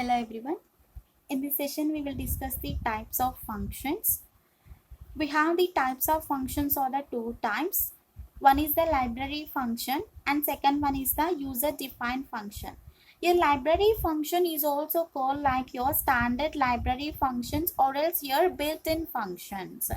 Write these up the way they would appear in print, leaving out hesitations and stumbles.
Hello everyone. In this session we will discuss the types of functions. We have the types of functions or the two types. One is the library function and second one is the user defined function. Your library function is also called like your standard library functions or else your built-in functions.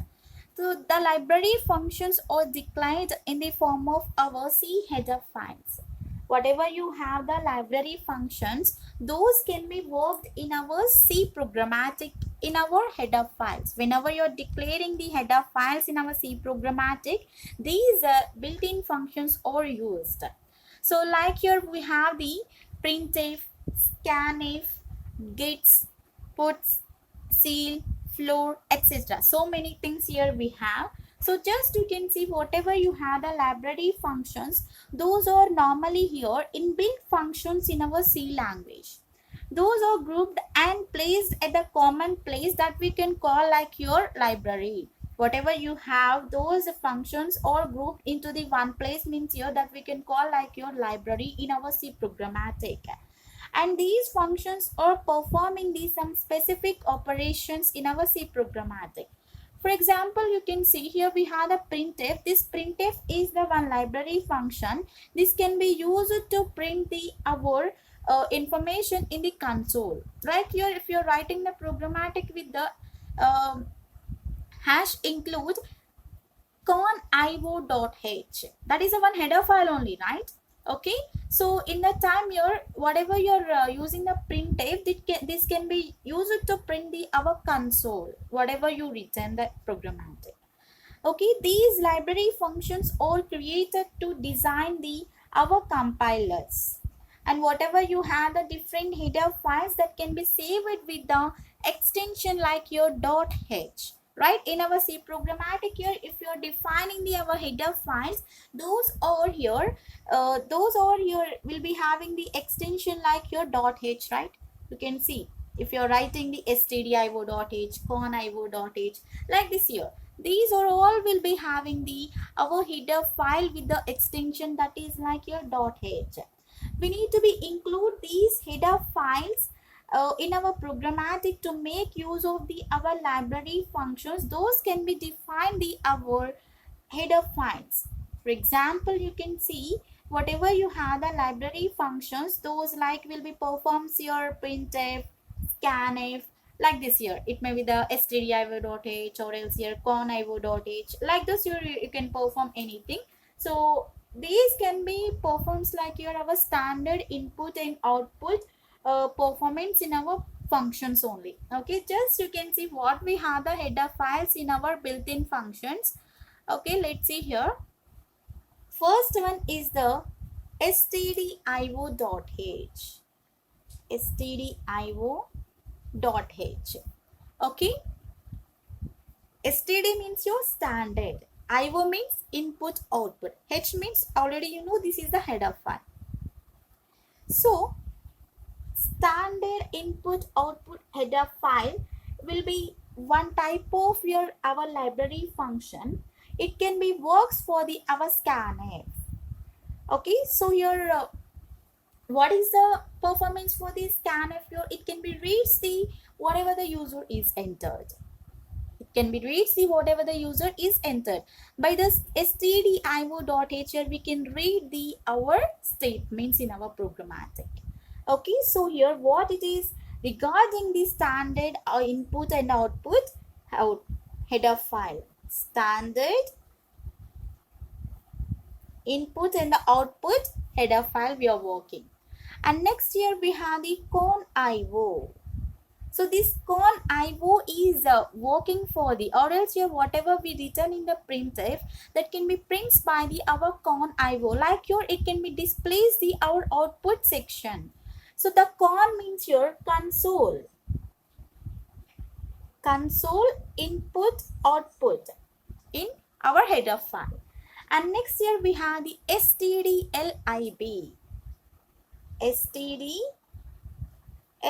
So the library functions are declared in the form of our C header files. Whatever you have the library functions, those can be worked in our C programmatic in our header files. Whenever you're declaring the header files in our C programmatic, these built-in functions are used. So like here we have the printf, scanf, gets, puts, seal, floor, etc. So many things here we have. So just you can see whatever you have the library functions, those are normally here inbuilt functions in our C language. Those are grouped and placed at the common place that we can call like your library. Whatever you have, those functions are grouped into the one place means here that we can call like your library in our C programmatic. And these functions are performing some specific operations in our C programmatic. For example, you can see here we have a printf. This printf is the one library function. This can be used to print the our information in the console. Right here, if you're writing the programmatic with the hash include conio.h, that is a one header file only, right? Okay, so in the time you're whatever you're using the printf, this can be used to print the our console whatever you written the programmatic. Okay, these library functions are created to design the our compilers, and whatever you have the different header files that can be saved with the extension like your .h. Right, in our C programmatic here, if you're defining the our header files, those are here will be having the extension like your .h. Right, you can see if you're writing the stdio.h, conio.h, like this here, these are all will be having the our header file with the extension that is like your .h. We need to be include these header files in our programmatic to make use of the our library functions. Those can be defined the our header files. For example, you can see whatever you have the library functions, those like will be performs your printf, scanf, like this here. It may be the stdio.h or else here conio.h. Like this here you can perform anything. So these can be performs like your our standard input and output performance in our functions only. Okay, just you can see what we have the header files in our built-in functions. Okay, let's see here. First one is the stdio.h. stdio.h. Okay, std means your standard, io means input output, h means already you know this is the header file. So standard input output header file will be one type of your our library function. It can be works for the our scanf. Okay, so your what is the performance for the scanf here? It can be reads the whatever the user is entered. It can be reads the whatever the user is entered. By this stdio.h here we can read the our statements in our programmatic. Okay, so here what it is regarding the standard input and output header file. Standard input and the output header file we are working. And next here we have the conio. So this conio is working for the or else here whatever we return in the printf, that can be prints by the our conio. Like here it can be displays the our output section. So the con means your console. Console input output in our header file. And next here we have the stdlib.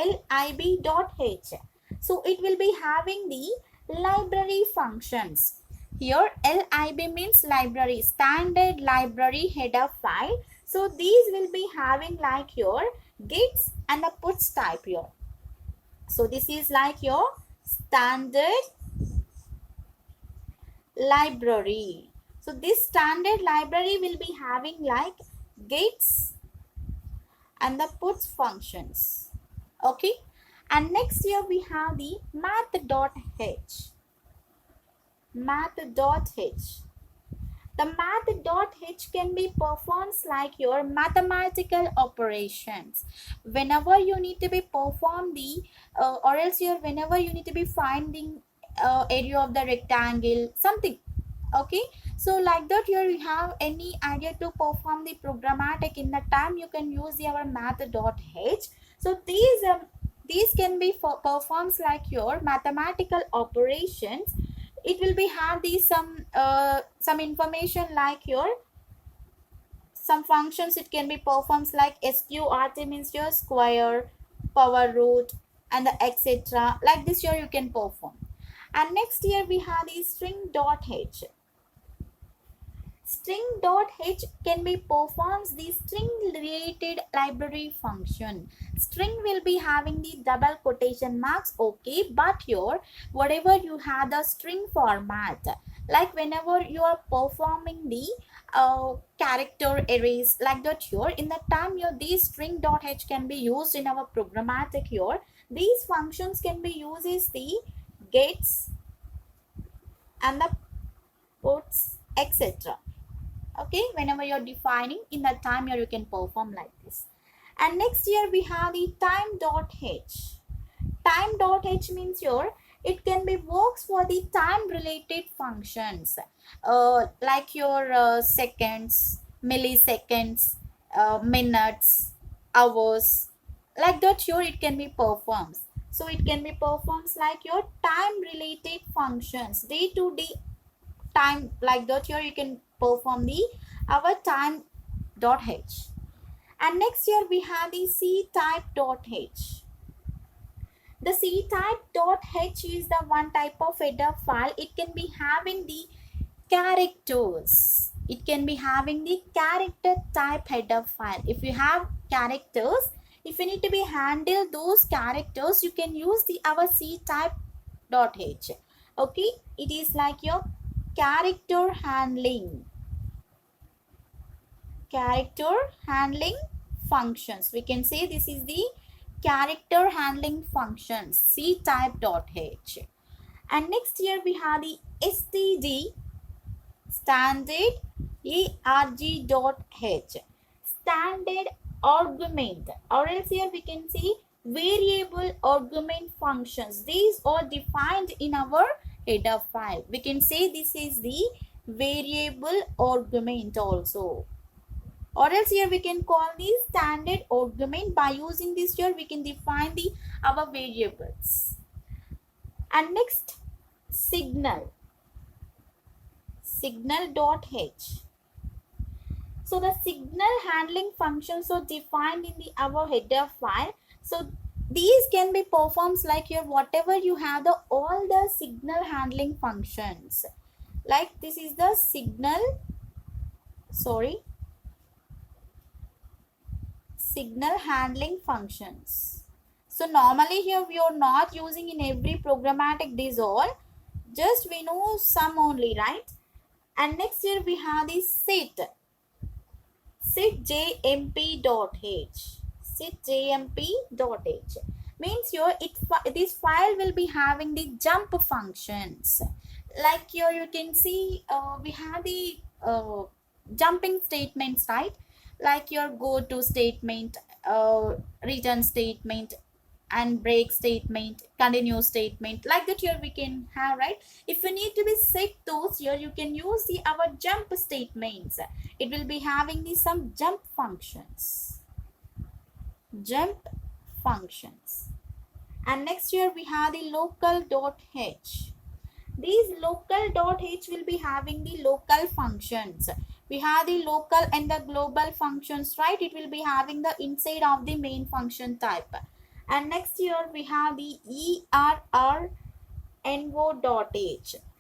stdlib.h. So it will be having the library functions. Here lib means library, standard library header file. So these will be having like your gets and the puts type here. So this is like your standard library. So this standard library will be having like gets and the puts functions. Okay. And next here we have the math.h. Math.h. The math.h can be performed like your mathematical operations. Whenever you need to be perform the or else your whenever you need to be finding area of the rectangle something. Okay, so like that here you have any idea to perform the programmatic in the time you can use our math.h. So these can be performs like your mathematical operations. It will be have these some information like your some functions. It can be performs like sqrt means your square, power root, and the etc. Like this here you can perform. And next here we have the string.h. String.h can be performs the string related library function. String will be having the double quotation marks, okay, but here whatever you have the string format, like whenever you are performing the character arrays like that here in the time your these string.h can be used in our programmatic here. These functions can be used as the gets and the puts etc. Okay, whenever you're defining in that time here you can perform like this. And next here we have the time.h. Time.h means here it can be works for the time related functions like your seconds, milliseconds, minutes, hours, like that here it can be performed. So it can be performed like your time related functions, day to day time, like that here you can perform the our time.h. And next here we have the ctype.h. The ctype.h is the one type of header file. It can be having the characters. It can be having the character type header file. If you have characters, if you need to be handle those characters, you can use the our ctype.h. Okay, it is like your character handling functions. We can say this is the character handling functions, ctype.h. And next here we have the std, standard arg.h, standard argument, or else here we can see variable argument functions. These are defined in our header file. We can say this is the variable argument also, or else here we can call the standard argument. By using this here we can define the our variables. And next signal.h. so the signal handling functions are defined in the our header file. So these can be performed like your whatever you have the all the signal handling functions, like this is the signal handling functions. So normally here we are not using in every programmatic these all, just we know some only, right? And next here we have the sitjmp.h. sitjmp.h means here this file will be having the jump functions. Like here you can see we have the jumping statements, right? Like your go to statement, return statement, and break statement, continue statement, like that here we can have, right? If you need to be set those here you can use the our jump statements. It will be having the some jump functions. And next here we have the local.h. These local.h will be having the local functions. We have the local and the global functions, right? It will be having the inside of the main function type. And next here we have the error.envo.h.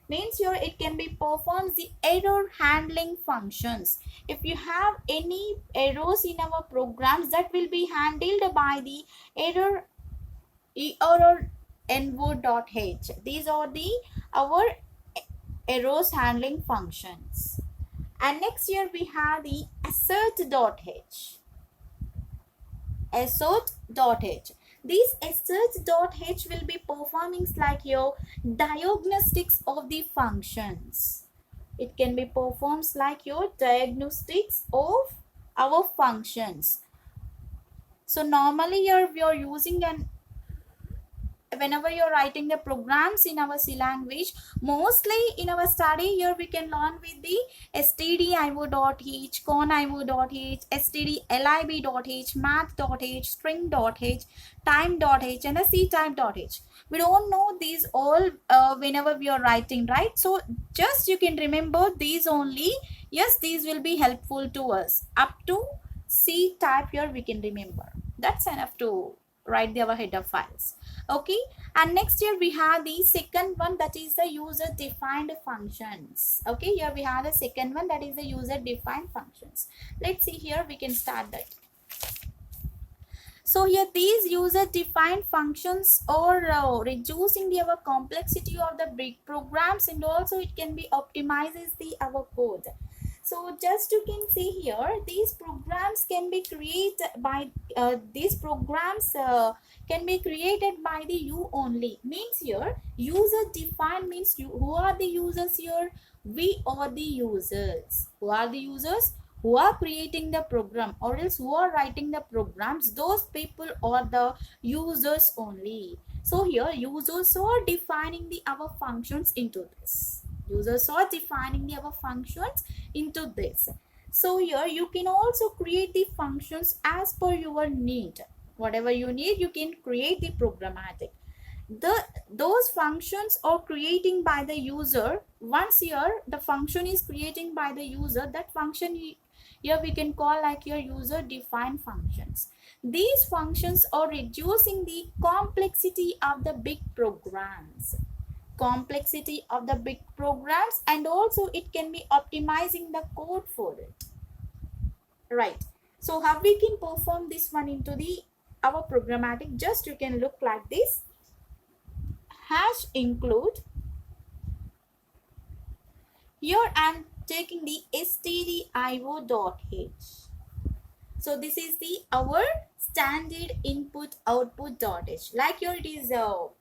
means here it can be performs the error handling functions. If you have any errors in our programs, that will be handled by the error error envo.h. These are the our errors handling functions. And next here we have the assert.h. Assert.h. These assert.h will be performing like your diagnostics of the functions. It can be performed like your diagnostics of our functions. So normally here we are using an whenever you're writing the programs in our C language, mostly in our study here we can learn with the stdio.h, conio.h, stdlib.h, math.h, string.h, time.h and the ctype.h. We don't know these all whenever we are writing, right? So just you can remember these only. Yes, these will be helpful to us. Up to C type here we can remember. That's enough to write our header files. Okay, and next here we have the second one, that is the user defined functions. Okay, here we have the second one, that is the user defined functions. Let's see here, we can start that. So here these user defined functions are reducing the our complexity of the big programs, and also it can be optimizes the our code. So just you can see here, these programs can be created by can be created by the you only. Means here user defined means you. Who are the users here? We are the users. Who are the users? Who are creating the program, or else who are writing the programs. Those people are the users only. So here users are defining the our functions into this. Users are defining the our functions into this. So here you can also create the functions as per your need. Whatever you need, you can create the programmatic. Those functions are creating by the user. Once here the function is creating by the user, that function here we can call like your user defined functions. These functions are reducing the complexity of the big programs. And also it can be optimizing the code for it, right? So how we can perform this one into the our programmatic, just you can look like this. Hash include, here I'm taking the stdio.h. so this is the our standard input output.h. like here it is our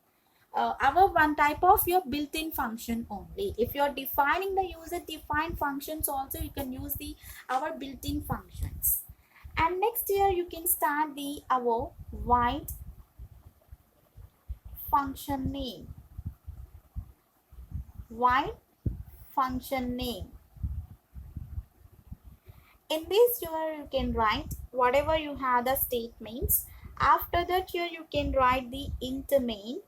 one type of your built-in function only. If you're defining the user defined functions also, you can use the our built-in functions. And next here you can start the our void function name. Void function name. In this here you can write whatever you have the statements. After that here you can write the int main.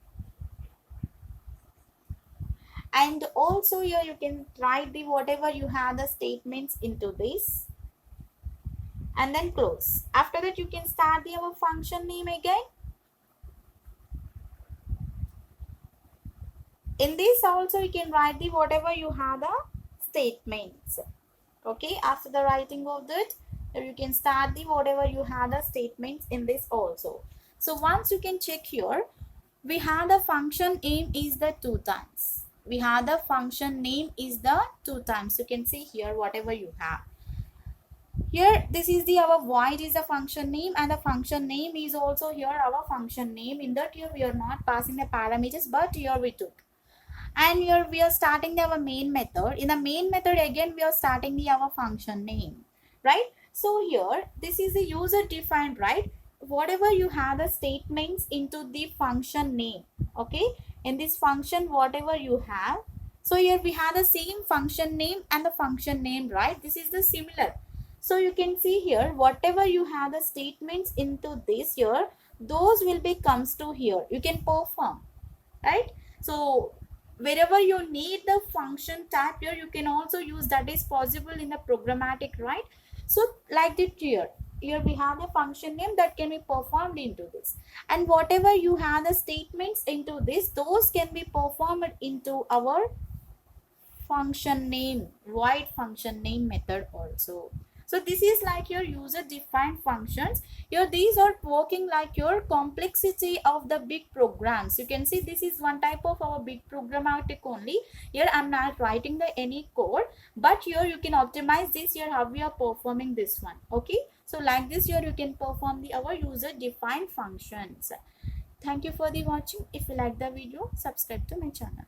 And also here you can write the whatever you have the statements into this, and then close. After that you can start the our function name again. In this also you can write the whatever you have the statements. Okay, after the writing of that you can start the whatever you have the statements in this also. So once you can check here, we have the function name is the 2 times. We have the function name is the 2 times. You can see here whatever you have. Here this is the our void is the function name, and the function name is also here our function name. In that here we are not passing the parameters, but here we took. And here we are starting our main method. In the main method again we are starting the our function name, right? So here this is the user defined, right? Whatever you have the statements into the function name. Okay, in this function whatever you have, so here we have the same function name and the function name, right? This is the similar. So you can see here whatever you have the statements into this here, those will be comes to here. You can perform, right? So wherever you need the function type here, you can also use, that is possible in the programmatic, right? So like that here we have the function name that can be performed into this, and whatever you have the statements into this, those can be performed into our function name, void function name method also. So this is like your user defined functions. Here these are working like your complexity of the big programs. You can see this is one type of our big programmatic only. Here I'm not writing the any code, but here you can optimize this here how we are performing this one. Okay, so like this here you can perform the our user defined functions. Thank you for the watching. If you like the video, subscribe to my channel.